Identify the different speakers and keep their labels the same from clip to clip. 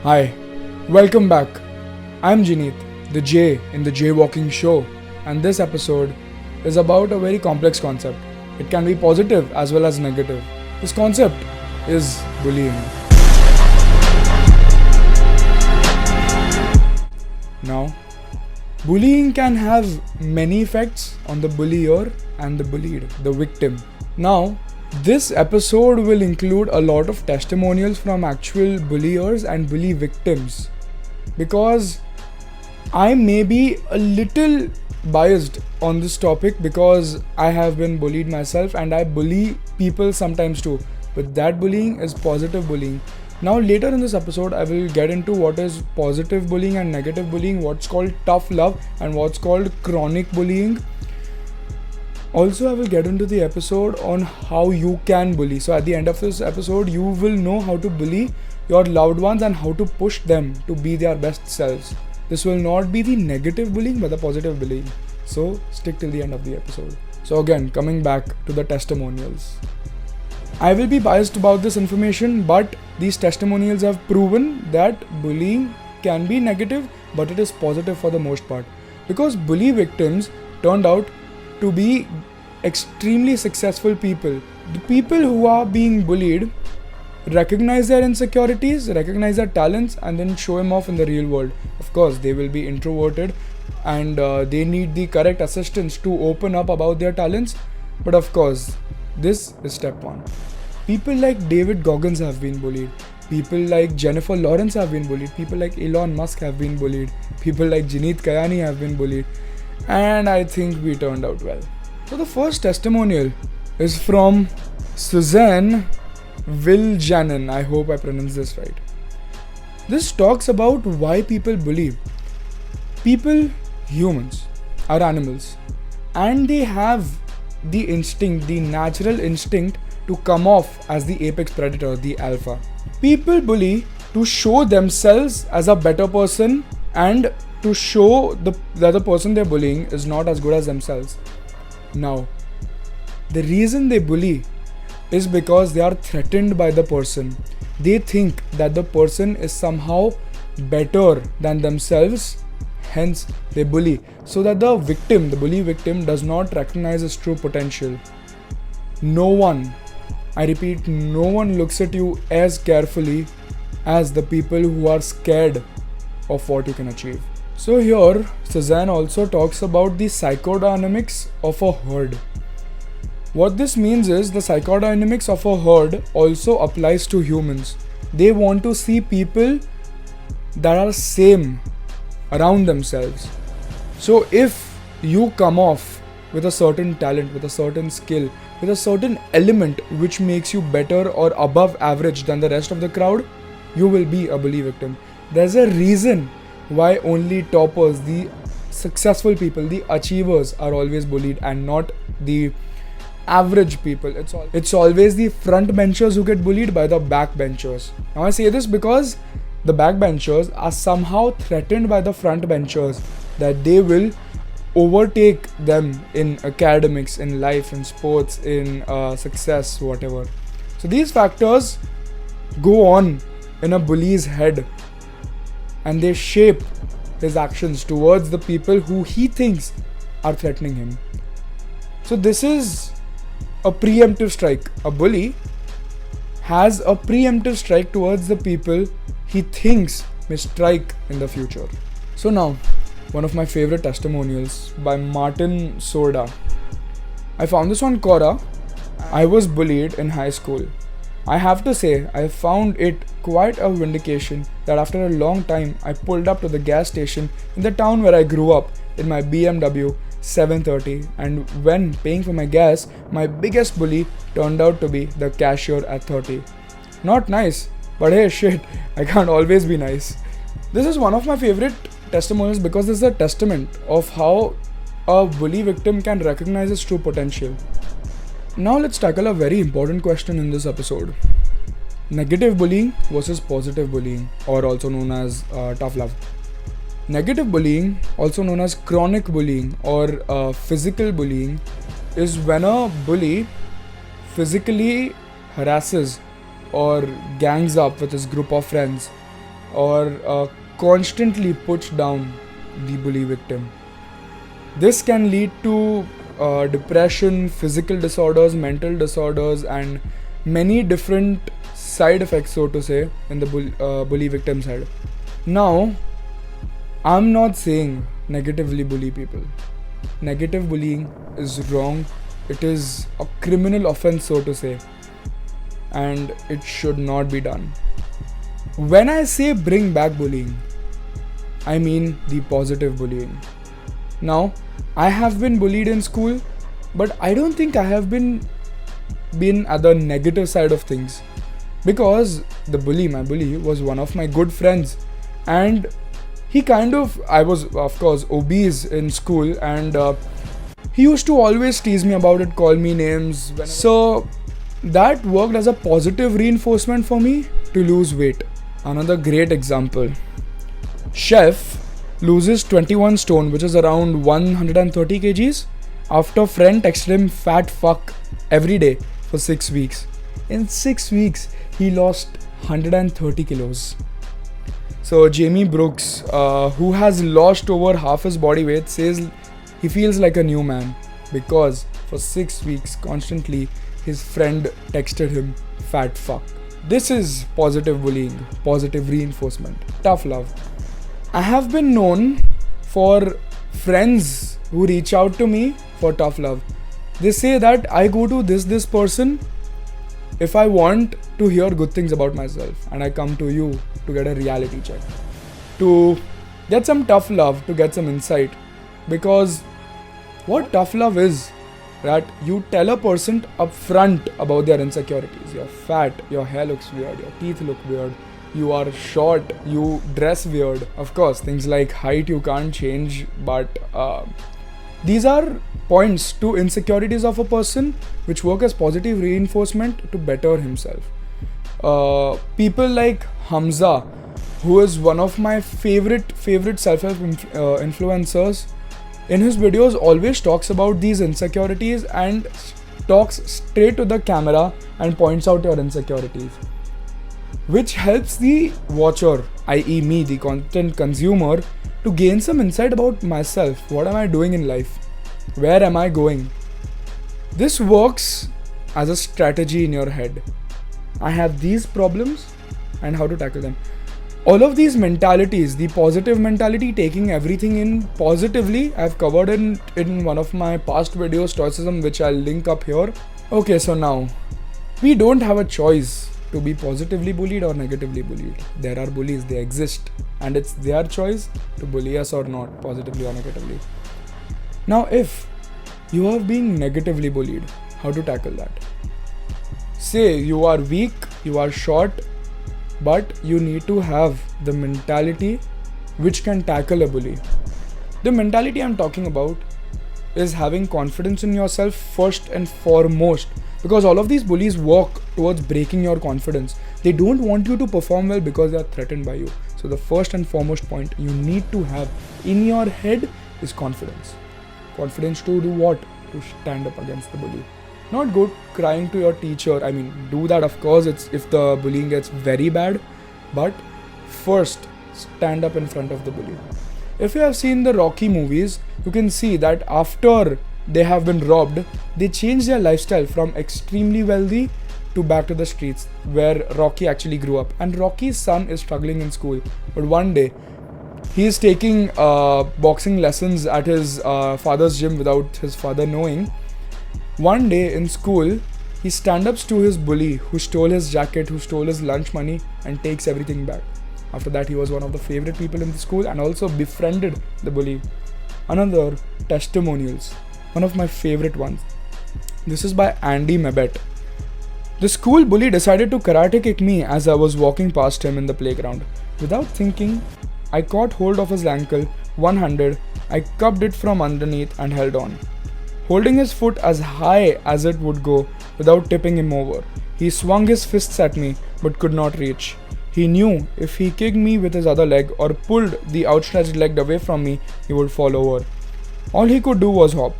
Speaker 1: Hi, welcome back. I'm Jineet, the J in the Jaywalking Show, and this episode is about a very complex concept. It can be positive as well as negative. This concept is bullying. Now, bullying can have many effects on the bullier and the bullied, the victim. Now, this episode will include a lot of testimonials from actual bulliers and bully victims because I may be a little biased on this topic because I have been bullied myself and I bully people sometimes too. But that bullying is positive bullying. Now later in this episode I will get into what is positive bullying and negative bullying, what's called tough love and what's called chronic bullying. Also, I will get into the episode on how you can bully. So at the end of this episode, you will know how to bully your loved ones and how to push them to be their best selves. This will not be the negative bullying but the positive bullying. So stick till the end of the episode. So again, coming back to the testimonials. I will be biased about this information, but these testimonials have proven that bullying can be negative but it is positive for the most part. Because bully victims turned out to be extremely successful people. The people who are being bullied recognize their insecurities, recognize their talents, and then show them off in the real world. Of course, they will be introverted and they need the correct assistance to open up about their talents. But of course, this is step one. People like David Goggins have been bullied. People like Jennifer Lawrence have been bullied. People like Elon Musk have been bullied. People like Jeanette Kayani have been bullied. And I think we turned out well. So the first testimonial is from Suzanne Viljanen. I hope I pronounced this right. This talks about why people bully. People, humans, are animals. And they have the instinct, the natural instinct to come off as the apex predator, the alpha. People bully to show themselves as a better person and to show the other person they're bullying is not as good as themselves. Now, the reason they bully is because they are threatened by the person. They think that the person is somehow better than themselves, hence they bully. So that the victim, the bully victim, does not recognize his true potential. No one, I repeat, no one looks at you as carefully as the people who are scared of what you can achieve. So here, Suzanne also talks about the psychodynamics of a herd. What this means is the psychodynamics of a herd also applies to humans. They want to see people that are same around themselves. So if you come off with a certain talent, with a certain skill, with a certain element which makes you better or above average than the rest of the crowd, you will be a bully victim. There's a reason why only toppers, the successful people, the achievers are always bullied and not the average people. It's always the front benchers who get bullied by the back benchers. Now I say this because the back benchers are somehow threatened by the front benchers that they will overtake them in academics, in life, in sports, in success, whatever. So these factors go on in a bully's head and they shape his actions towards the people who he thinks are threatening him. So this is a preemptive strike. A bully has a preemptive strike towards the people he thinks may strike in the future. So now, one of my favorite testimonials by Martin Sorda. I found this on Quora. I was bullied in high school. I have to say, I found it quite a vindication that after a long time, I pulled up to the gas station in the town where I grew up in my BMW 730, and when paying for my gas, my biggest bully turned out to be the cashier at 30. Not nice, but hey shit, I can't always be nice. This is one of my favorite testimonials because this is a testament of how a bully victim can recognize his true potential. Now let's tackle a very important question in this episode. Negative bullying versus positive bullying, or also known as tough love. Negative bullying, also known as chronic bullying or physical bullying, is when a bully physically harasses or gangs up with his group of friends or constantly puts down the bully victim. This can lead to depression, physical disorders, mental disorders, and many different side effects, so to say, in the bully victim's head. Now, I'm not saying negatively bully people. Negative bullying is wrong. It is a criminal offense, so to say, and it should not be done. When I say bring back bullying, I mean the positive bullying. Now, I have been bullied in school, but I don't think I have been at the negative side of things, because my bully was one of my good friends, and I was of course obese in school, and he used to always tease me about it, call me names. So that worked as a positive reinforcement for me to lose weight. Another great example: Chef loses 21 stone, which is around 130 kgs, after friend texted him fat fuck every day for 6 weeks. In 6 weeks, he lost 130 kilos. So Jamie Brooks, who has lost over half his body weight, says he feels like a new man because for 6 weeks constantly his friend texted him fat fuck. This is positive bullying, positive reinforcement, tough love. I have been known for friends who reach out to me for tough love. They say that I go to this person if I want to hear good things about myself, and I come to you to get a reality check, to get some tough love, to get some insight. Because what tough love is, that you tell a person up front about their insecurities. You're fat, your hair looks weird, your teeth look weird, you are short, you dress weird. Of course, things like height you can't change, but these are points to insecurities of a person which work as positive reinforcement to better himself. People like Hamza, who is one of my favorite self-help influencers, in his videos always talks about these insecurities and talks straight to the camera and points out your insecurities, which helps the watcher, i.e. me, the content consumer, to gain some insight about myself. What am I doing in life? Where am I going? This works as a strategy in your head. I have these problems and how to tackle them. All of these mentalities, the positive mentality, taking everything in positively, I've covered in one of my past videos, Stoicism, which I'll link up here. Okay, so now, we don't have a choice to be positively bullied or negatively bullied. There are bullies, they exist, and it's their choice to bully us or not, positively or negatively. Now, if you are being negatively bullied, how to tackle that? Say you are weak, you are short, but you need to have the mentality which can tackle a bully. The mentality I'm talking about is having confidence in yourself first and foremost, because all of these bullies work towards breaking your confidence. They don't want you to perform well because they are threatened by you. So the first and foremost point you need to have in your head is confidence. Confidence to do what? To stand up against the bully. Not go crying to your teacher. I mean, do that of course, it's if the bullying gets very bad, but first stand up in front of the bully. If you have seen the Rocky movies, you can see that after they have been robbed, they change their lifestyle from extremely wealthy to back to the streets, where Rocky actually grew up. And Rocky's son is struggling in school, but one day he is taking boxing lessons at his father's gym without his father knowing. One day in school, he stand-ups to his bully who stole his jacket, who stole his lunch money, and takes everything back. After that, he was one of the favorite people in the school and also befriended the bully. Another testimonials, one of my favorite ones. This is by Andy Mebet. The school bully decided to karate kick me as I was walking past him in the playground. Without thinking, I caught hold of his ankle, one-handed. I cupped it from underneath and held on, holding his foot as high as it would go without tipping him over. He swung his fists at me but could not reach. He knew if he kicked me with his other leg or pulled the outstretched leg away from me, he would fall over. All he could do was hop.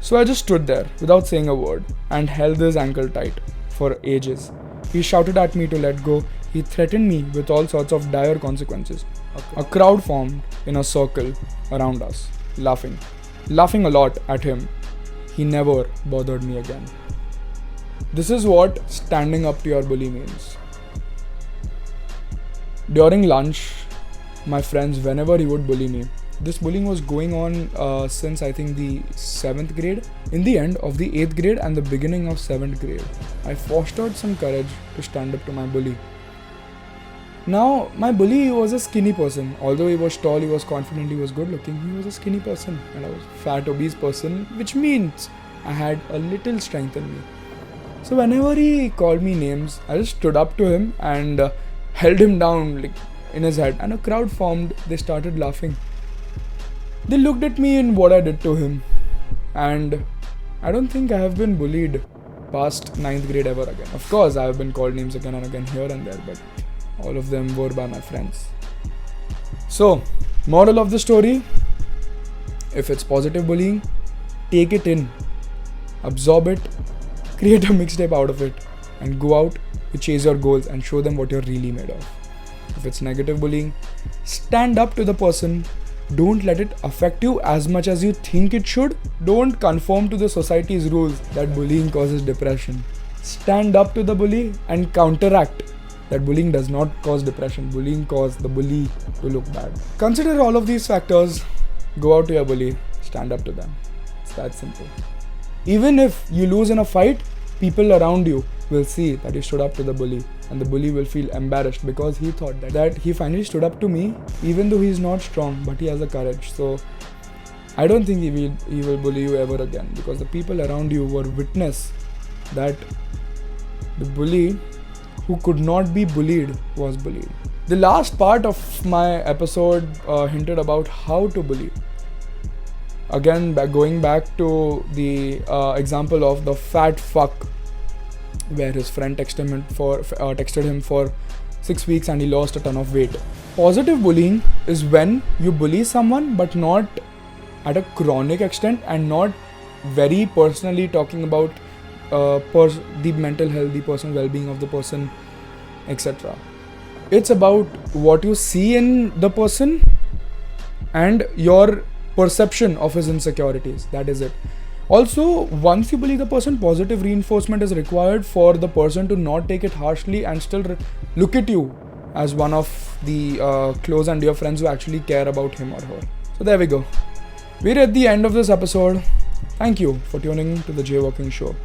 Speaker 1: So I just stood there without saying a word and held his ankle tight for ages. He shouted at me to let go. He threatened me with all sorts of dire consequences. A crowd formed in a circle around us, laughing a lot at him. He never bothered me again. This is what standing up to your bully means. During lunch, my friends, whenever he would bully me, this bullying was going on since I think the 7th grade. In the end of the 8th grade and the beginning of 7th grade, I fostered some courage to stand up to my bully. Now, my bully was a skinny person. Although he was tall, he was confident, he was good looking, he was a skinny person. And I was a fat, obese person, which means I had a little strength in me. So whenever he called me names, I just stood up to him and held him down like in his head. And a crowd formed, they started laughing. They looked at me and what I did to him. And I don't think I have been bullied past 9th grade ever again. Of course, I have been called names again and again here and there, but all of them were by my friends. So, moral of the story, if it's positive bullying, take it in, absorb it, create a mixtape out of it, and go out to chase your goals and show them what you're really made of. If it's negative bullying, stand up to the person. Don't let it affect you as much as you think it should. Don't conform to the society's rules that bullying causes depression. Stand up to the bully and counteract that bullying does not cause depression. Bullying causes the bully to look bad. Consider all of these factors. Go out to your bully. Stand up to them. It's that simple. Even if you lose in a fight, people around you will see that you stood up to the bully, and the bully will feel embarrassed because he thought that he finally stood up to me, even though he's not strong, but he has the courage. So I don't think he will bully you ever again, because the people around you were witness that the bully who could not be bullied was bullied. The last part of my episode hinted about how to bully. Again, going back to the example of the fat fuck, where his friend texted him for 6 weeks and he lost a ton of weight. Positive bullying is when you bully someone but not at a chronic extent and not very personally talking about the mental health, the personal well-being of the person, etc. It's about what you see in the person and your perception of his insecurities. That is it. Also, once you bully the person, positive reinforcement is required for the person to not take it harshly and still look at you as one of the close and dear friends who actually care about him or her. So there we go. We're at the end of this episode. Thank you for tuning to the Jaywalking Show.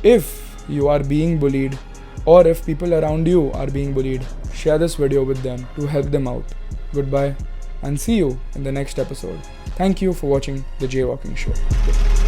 Speaker 1: If you are being bullied, or if people around you are being bullied, share this video with them to help them out. Goodbye and see you in the next episode. Thank you for watching the Jaywalking Show.